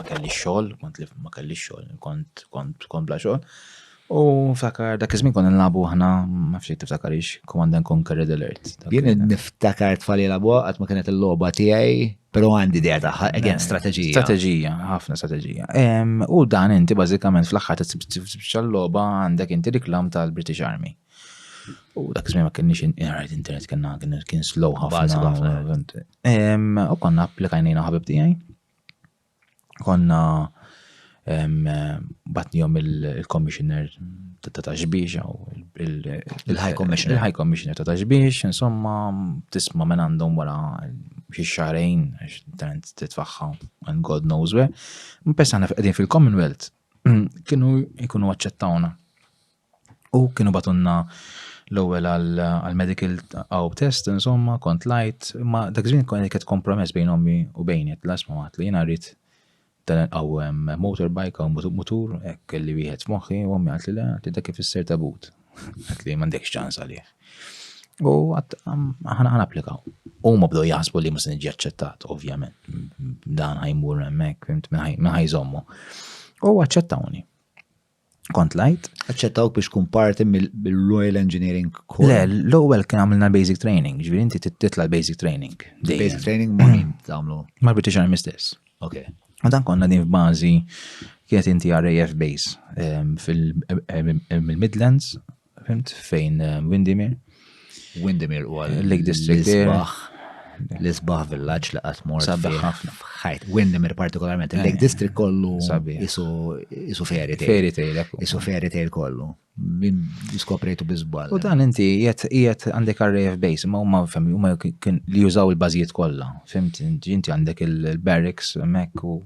kelli xogħol, kont li ma kelli xogħol, kont bla xogħol. U ftakar dak iż-żmien konna nilagħbu aħna ma fx tiftakarix Command and Conquer Red Alert. Jien niftakar tfal jilagħbu qatt ma kienet il-logħba tiegħi, però għandi idea tagħha again strateġija. Strateġija, ħafna strateġija. U dan inti bażikament fl-aħħar xall-logħba għandek inti riklam tal-British Army. U dak iż-żmien ma kienx internet kien slow ħafna. U konna applikajnejna ħabib tiegħi. Konna batnijom il-commissioner ta' taġbiex il-high commissioner. Il-high commissioner ta' taġbiex, insomma, tisma minn għandhom wara xi xarejn għax titfaħħa and God knows where. Mpessa għana qegħdin fil-Commonwealth kienu jkunu aċċettawna. U kienu batunna l-ewwel għal-medical test, insomma, kont light, ma dak żmien kienet kompromess bejn ommi u bejni, l-asma għat li jiena rrid għaw motorbike għaw motor, kelli wieħed f'moħħi, u għammi għatli li dak kif isser tabut. Għatli m'għandekx ċans għalih. U ħana applikaw. U ma bdew jaħsbu li musin iġi aċċettat, ovvjament. Dan ħajmur hemmhekk, minn ħajżommu. U aċċettawni. Kont light. Aċċettawk biex tkun parti mill-Royal Engineering Corps. Le, l-ewwel kien għamilna basic training, ġifieri inti titla l-basic training. Basic training ma' min tagħmlu? Mal-British Army stess. Okay. U dan konna din f'bażi kienet inti RAF base fil-Midlands, fimt, fejn Windermere. Windermere u Lake District. L-isbaħ village li qatt mort Sabiħ ħafna. ħajt. Windermere partikolarment. Il-Lake District kollu isu fairy tale. Isu fairy tale kollu. Min diskoprejtu bizbal. U dan inti jiet għandek RAF base, ma huma li jużaw il-bażijiet kollha. Fimt, inti għandek il-barracks hemmhekk u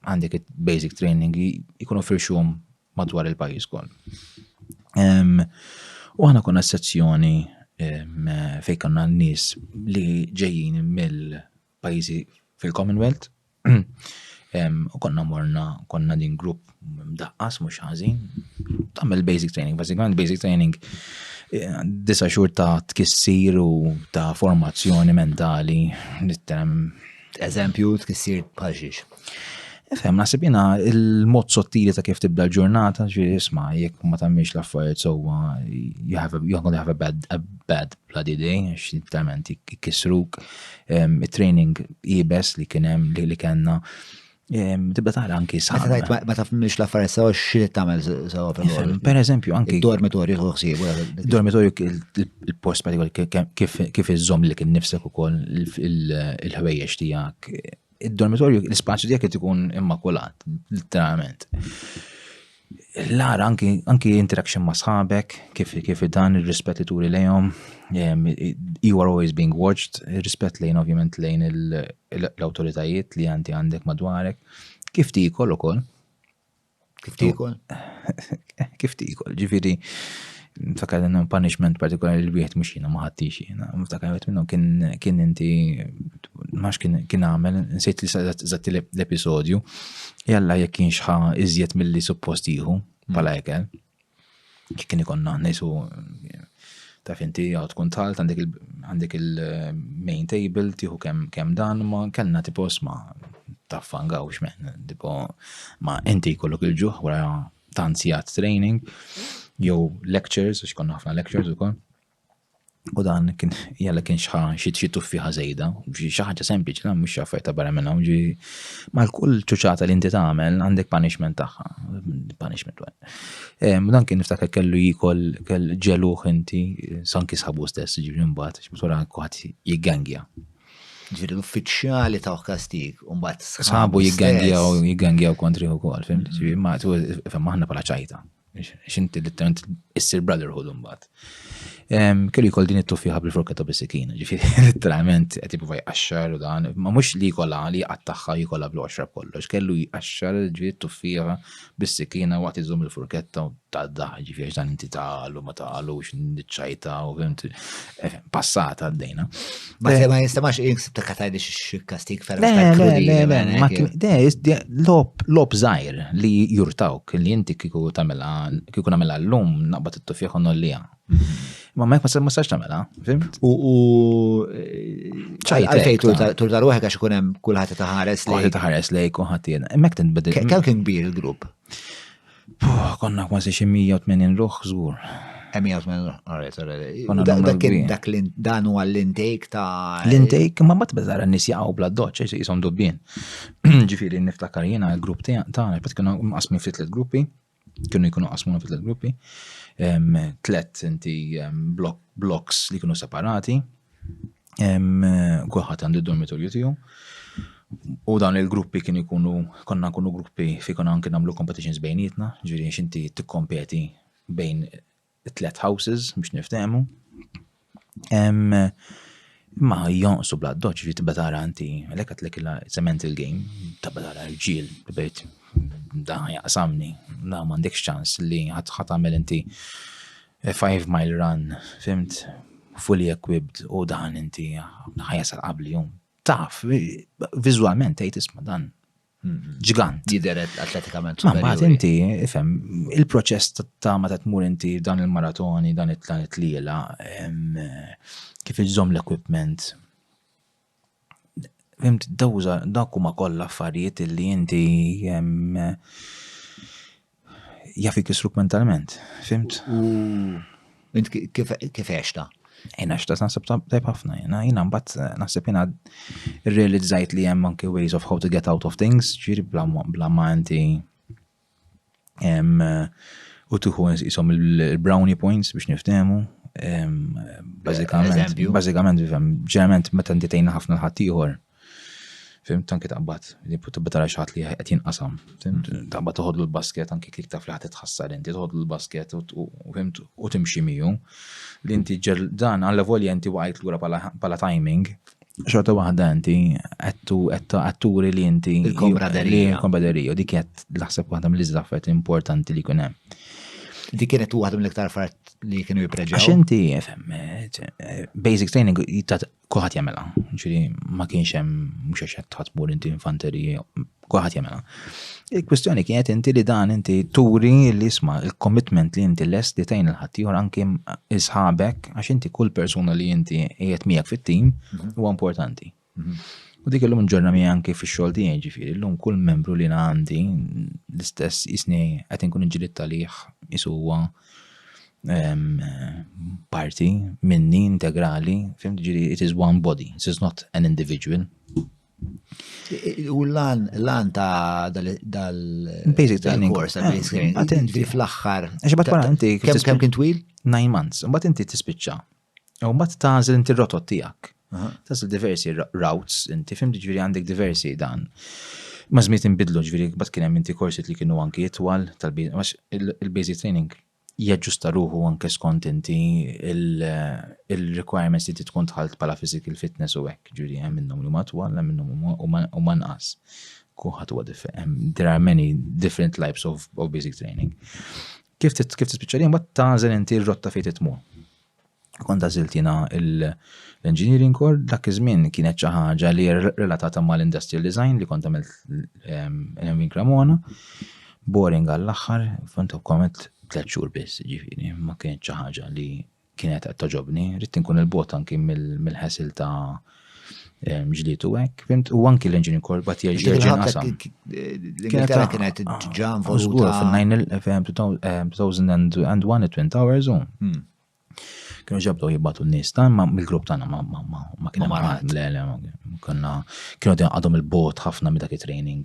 għandek il-basic training jkunu firxhom madwar il-pajjiż koll. U aħna konna sezzjoni fejn konna n-nies li ġejjin mill-pajjiżi fil-Commonwealth. U konna din grupp mdaqqas mhux ħażin tagħmel basic training. Bażikament basic training 9 xhur ta' tkissir u ta' formazzjoni mentali. Eżempju tkissir bħal xiex. Fem, nasib jena il-mod sottili ta' kif tibda l-ġurnata, ġviri isma, jek ma tammiex l-affarijiet sowa, you're gonna have a bad bloody day, għax talment jikisruk, il-training jibes li kienem, li kena, tibda taħla anki saħna. Ma tammiex l-affarijiet sowa xili tamel sowa per Per eżempju, anki. Il-dormitorju tuħsib. Il-dormitorju, il-post pratikali, kif iż-żom li kien nifsek u koll il-ħwejjex tijak. Il-dormitorju, l-spazju tijak ikun immakulat, literalment. Lara, anki interaction ma' sħabek, kif dan il-rispet li turi lejhom, you are always being watched, il-rispet lejn ovvjament lejn l-autoritajiet li għandek madwarek, kif tikol u koll. Kif tikol? Kif tikol, ġifiri, mtakar l punishment partikolari l-wieħed mux jina maħattix jina. Mtakar minnu kien inti, maħx kien għamel, nsejt li zatti l-episodju, jalla jek kienx ħa iżjed mill-li suppostiħu, pala ekel, kien ikonna nejsu, taf inti għaw tkun talt, għandek il-main table, tiħu kem dan, ma kellna tipo sma taffangawx men, tipo ma inti kollok il-ġuħ, wara tanzijat training, jew lectures, għax konna ħafna lectures u kon. U dan jalla kien xi tuffiħa żejda, xi ħaġa sempliċi, la mhux affarijiet barra minnha, mal-kull ċuċata li inti tagħmel għandek punishment tagħha, punishment wara. Dan kien niftakar kellu kell ġeluħ inti sanki sħabu stess, ġifieri mbagħad wara kulħadd jiggangja. Ġifieri l-uffiċjali ta' kastik, u mbagħad sħabu jiggangjaw kontri wkoll, fim? Ġifieri ma aħna bħala ċajta. Xinti literalment issir brotherhood mbagħad. Kellu jkoll din it-tuffiħa bil-forketta bis-sikina, ġifieri literalment qed jipprova jqaxxar u dan, ma mhux li jkollha li qattaħħa jkollha bl-għoxrab kollox, kellu jqaxxar ġifieri t-tuffiħa bis-sikina waqt iżżomm il-forketta u tgħaddaħ, ġifieri dan inti tagħlu ma tagħlux niċċajta u fimt passata għaddejna. Ma jistamax jiksib ta' katajdi xi kastik ferm ta' krudi. Lob żgħir li jurtawk li inti kieku nagħmilha llum naqbad it-tuffiħa nollija. Ma mek ma sax tamela, fimt? Għalfej tur tal-ruħek għax ikun hemm kulħadd taħares lejk. Taħares lejk u ħadd jien. Hemmhekk tinbidel. Kemm kien kbir il-grupp? Konna kważi xi 180 ruħ żgur. 180 dan huwa l-intake ta' l-intake ma tbeżar n-nies jaqgħu bla doċċ jisom dubbien. Ġifieri niftakar jiena l-grupp tagħna qed kienu mqasmin fi 3 gruppi, kienu jkunu qasmuna fi 3 gruppi. 3 inti blocks li kienu separati. Kulħadd għandu d-dormitorju tiegħu. U dawn il-gruppi kienu konna nkunu gruppi fi konna anke nagħmlu competitions bejnietna, ġifieri x'inti tikkompeti bejn 3 houses biex niftehmu. Ma jonqsu bla doċ ġifieri tibqa' tara inti għalhekk għatlek it's a mental game, tibqa' tara l-ġiel bejt da jaqsamni, da m'għandekx ċans li ħadd tagħmel inti 5 mile run, fimt, fully equipped u dan inti ħajasal qabli jum. Taf, viżwalment tgħid isma' dan ġigant. Jideret atletikament. Ma mbagħad inti ifhem il-proċess ta' meta tmur inti dan il-maratoni, dan it-tliela, kif iżżomm l-equipment. Fimt dak huma kollha affarijiet li inti jafik isruk mentalment, fimt? Kif għexta? Jena xta naħseb tajb ħafna, jena mbagħad naħseb jena irrealizzajt li hemm anke ways of how to get out of things, ġieri bla ma inti u tieħu ishom il-brownie points biex niftehmu. Bażikament ġeneralment meta inti tgħinna ħafna l-ħadd ieħor. Fimt anke taqbad, li tibba tara xi ħadd li qed jinqasam. Fimt taqbad toħodlu l-basket anke kif taf li ħadd titħassar inti toħodlu l-basket u timxi miegħu. Li inti dan għalla volja inti waqgħet lura bħala timing, xorta waħda inti atturi li inti il-kombraderija u dik qed naħseb waħda mill-iżdaffet importanti li jkun hemm. Dik kienet waħda mill-iktar affarijiet li kienu jippreġaw. Għax inti basic training kulħadd jagħmilha. Ġifieri ma kienx hemm mhux għax qed tħaddmur inti infanterija, kulħadd jagħmilha. Il-kwestjoni kienet inti li dan inti turi li isma' il-commitment li inti lest li tgħin il-ħadd ieħor anke isħabek għax inti kull persuna li inti qiegħed miegħek fit-tim huwa importanti. U dik illum ġorna mi anke fix-xogħol tiegħi ġifieri, llum kull membru li għandi l-istess isni qed inkun inġirid talih isu huwa parti minni integrali, fimt ġifieri it is one body, it is not an individual. U l-lan ta' dal-basic training course, fl-aħħar. Kemm kien twil? 9 months. Mbagħad inti tispiċċa. U mbagħad tażel inti r-rotot tiegħek. Tażel diversi routes, inti fimt ġifieri għandek diversi dan. Ma żmiet inbidlu ġifieri bad kien hemm inti korsit li kienu anki jitwal il-basic training jaġġusta ruħu anke skont inti il-requirements li tkun tħalt bħala physical fitness u hekk, ġifieri hemm minnhom li huma twal, hemm minnhom huma nqas. Kulħadd huwa different. There are many different types of basic training. Kif tispiċċa li mbagħad tażel inti r-rotta fejn titmur. Kont għażiltina l-engineering core, dak iż-żmien kienet xi ħaġa li relatata mal-industrial design li kont għamilt l-Envin Cremona. Boring għall-aħħar, kont komet 3 xhur biss, ġifieri, ma kienet xi ħaġa li kienet qed toġobni. Rid inkun il-bot anki mill-ħesil ta' ġlitu hekk, fimt, u anki l-engineering core bad jerġa' qasam. L-Ingilterra kienet ġan voluta fil-2001 Twin Towers kienu ġabdu jibbatu n-nies ma mill-grupp tagħna ma kienu kienu għadhom il-bot ħafna minn dak it-training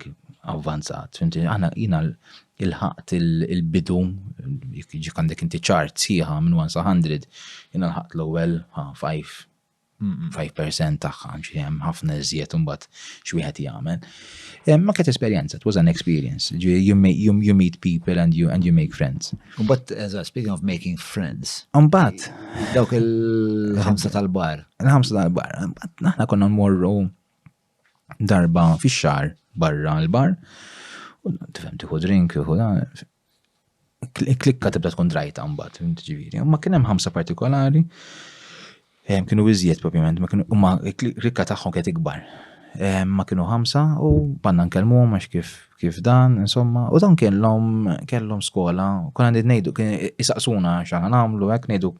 avvanzat. Aħna jiena il-ħaqt il-bidu jiġi għandek inti ċart sieħa minn 1 sa 100 jiena l-ħaqt l-ewwel 5% tagħha hemm ħafna iżjed imbagħad xi wieħed jagħmel. Ma kienet esperjenza, it was an experience. You meet people and you make friends. But speaking of making friends. Mbagħad dawk il-ħamsa tal-bar. Il-ħamsa tal-bar. Aħna konna nmorru darba fix-xahar barra l-bar. U tifhem tieħu drink tieħu klikka tibda tkun drajta mbagħad ġifieri. Ma kien hemm ħamsa partikolari. Kienu iżjed propjament, ma rikka tagħhom kienet ikbar. Ma kienu 5 u banna nkellmuhom għax kif dan, insomma, u dan kellhom skola, konna ngħidu isaqsuna x'aħna nagħmlu hekk ngħidu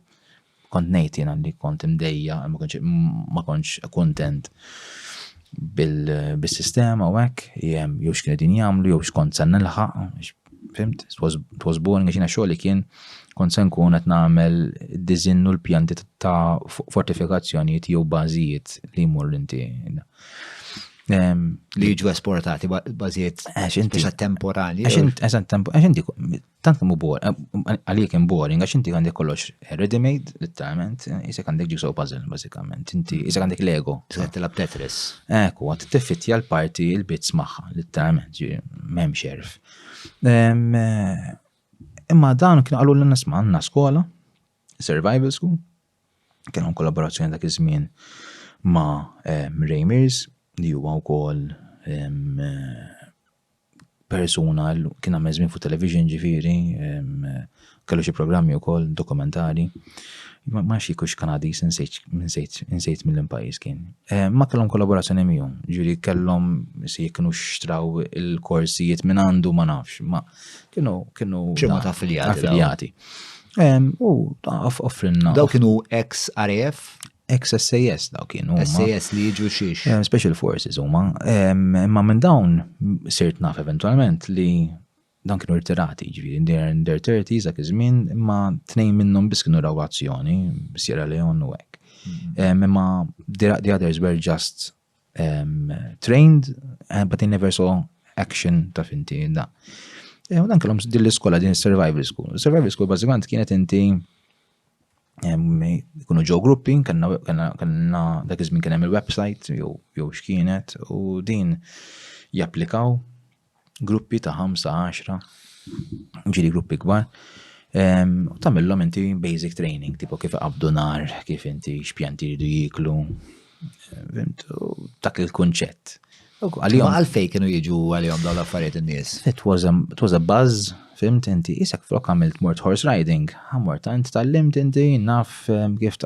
kont ngħid jiena li kont imdejja, ma kontx kontent bil-sistema u hekk, jew x'kienu din jagħmlu, jew x'kont se nilħaq, fimt? It was boring għax jiena xogħli kien kont se nkun qed nagħmel diżinnu l-pjanti ta' fortifikazzjonijiet jew bażijiet li jmur inti. Li jiġu esportati bażijiet biex temporali. Għax inti tant kemm għalik hemm boring għax inti għandek kollox ready-made literalment, isek għandek jigsaw puzzle bażikament. Inti isek għandek Lego. Se tilab Tetris. Ekku, għad tiffittja l-parti il-bits magħha literalment, m'hemm xerf. Imma dan kienu qalu lna nisma' għandna skola, survival school, kienu kollaborazzjoni dak iż-żmien ma' Reimers, li huwa wkoll persuna li kien għamel żmien fuq television ġifieri, kellu xi programmi wkoll dokumentari. Ma xikux Kanadis insejt mill-pajjiż kien. Ma kellhom kollaborazzjoni miegħu, ġifieri kellhom se kienu xtraw il-korsijiet minn għandu ma nafx, ma kienu xi mod affiljati. U offrinna. Daw kienu ex-RAF? ex-SAS daw kienu. SAS li jiġu xiex. Special Forces huma. Imma minn dawn sirt naf eventualment li dawn kienu ritirati, ġifieri in their 30s dak iż-żmien, imma tnejn minnhom biss kienu raw azzjoni, Sierra Leone u hekk. Imma the others were just trained, but they never saw action ta' finti da. U dan kellhom din l-iskola din survival school. Survival school bażikament kienet inti kunu ġew gruppi, kanna dak iż-żmien kien hemm il-website jew x'kienet u din japplikaw gruppi ta' 5-10, ġieli gruppi kbar. U tagħmilhom inti basic training, tipo kif iqabdu nar, kif inti x'pjanti jridu jieklu. Dak il-kunċett. Għalfej kienu jiġu għalihom dawn l-affarijiet in-nies? It was a buzz. Fimt inti, isek flok għamilt mort horse riding, għamort inti tal-limt inti, naf kif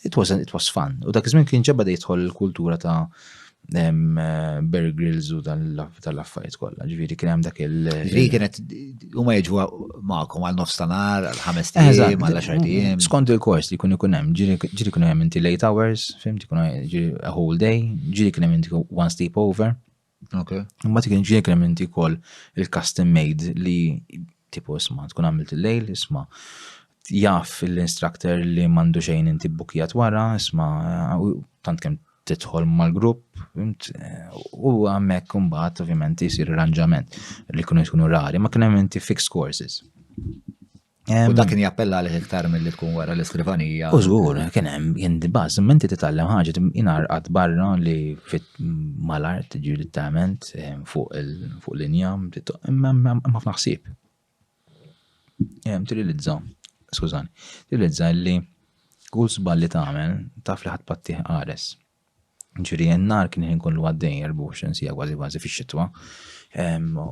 it was fun. U dak iż-żmien kien ġebba jidħol il-kultura ta' Bear Grylls u tal-affarijiet kollha. Ġifieri kien hemm dak Ġifieri kienet huma jiġu magħkom għal nofs ta' nar, għal 5 tiem, għal 10 tiem. Skont il-kors li jkun hemm, ġieli kienu hemm inti late hours, fimt, ikun a whole day, ġieli kien hemm inti one sleep over. Okay. Mbagħad kien ġieli kien hemm inti wkoll il-custom made li tipo isma' tkun għamilt il-lejl, isma' jaf l-instructor li m'għandu xejn inti bukjat wara, isma' tant kemm tidħol mal-grupp, u hemmhekk imbagħad ovvjament isir arranġament li jkunu rari, ma kien hemm inti fixed courses. U dak kien jappella għalih iktar milli tkun wara l-iskrivanija. U żgur, kien hemm baż, imma inti titgħallem ħaġa ingħarqad barra li fit mal-art ġieli tagħment fuq linja, imma ħafna ħsieb. Tirilizza li kull żball li tagħmel taf li ħadd pattih qares. Ġifieri n-nar kien kollu għaddej 24 sija kważi fix-xitwa.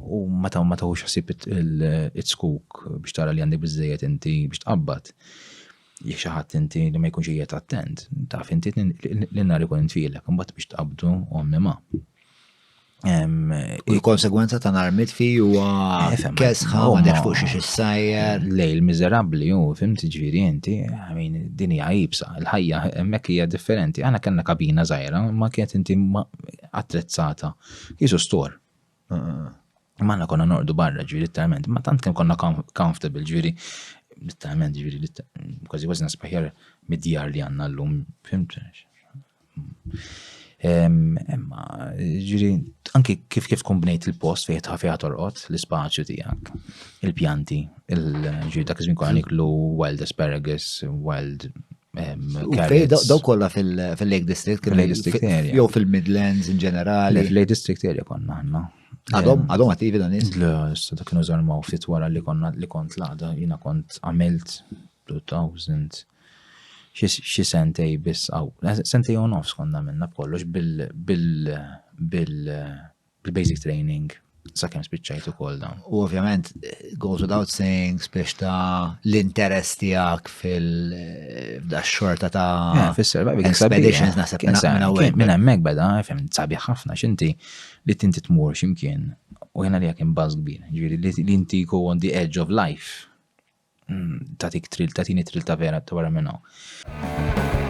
U ma tawux ħsieb it-skuk biex tara li għandek biżżejjed inti biex tqabbad. Jekk xi ħadd inti li ma jkunx qiegħed attent, taf inti l-nar ikun intfielek imbagħad biex tqabdu ommi ma'. U l-konsegwenza ta' nar mitfi huwa kesħa m'għandekx fuq xi sajjer. Lejl miżerabbli fimt ġifieri inti, din hija jibsa, il-ħajja hemmhekk hija differenti. Aħna kellna kabina żgħira ma kienet inti attrezzata. Kisu store. Manna konna norqdu barra ġifieri literalment, ma tant kemm konna comfortable ġifieri literalment kważi nasbaħjar mid-djar li għandna llum, fimt? Imma ġiri anki kif kombinejt il-post fejn ħafija torqod l-ispazju tiegħek, il-pjanti, ġiri dak iż-żmien konna niklu wild asparagus, wild carrots. Daw kollha fil-Lake District, jew fil-Midlands in ġenerali. Fil-Lake District area konna aħna. Għadhom attivi dan nies? Le, dak kienu żarmaw ftit wara li kont laqda, jiena kont għamilt 2000 xi sentej biss sentej u nofs konna minna b'kollox bil-basic training sakemm spiċċajt ukoll dawn. U ovvjament goes without saying biex ta' l-interess tiegħek fil-xorta ta' expeditions naħseb minn hemmhekk beda sabiħ ħafna x'inti li tinti tmur x'imkien u jiena li kien baż kbir. Ġifieri li inti go on the edge of life. tatik trill, tatini trill ta' vera ta' wara minnaw.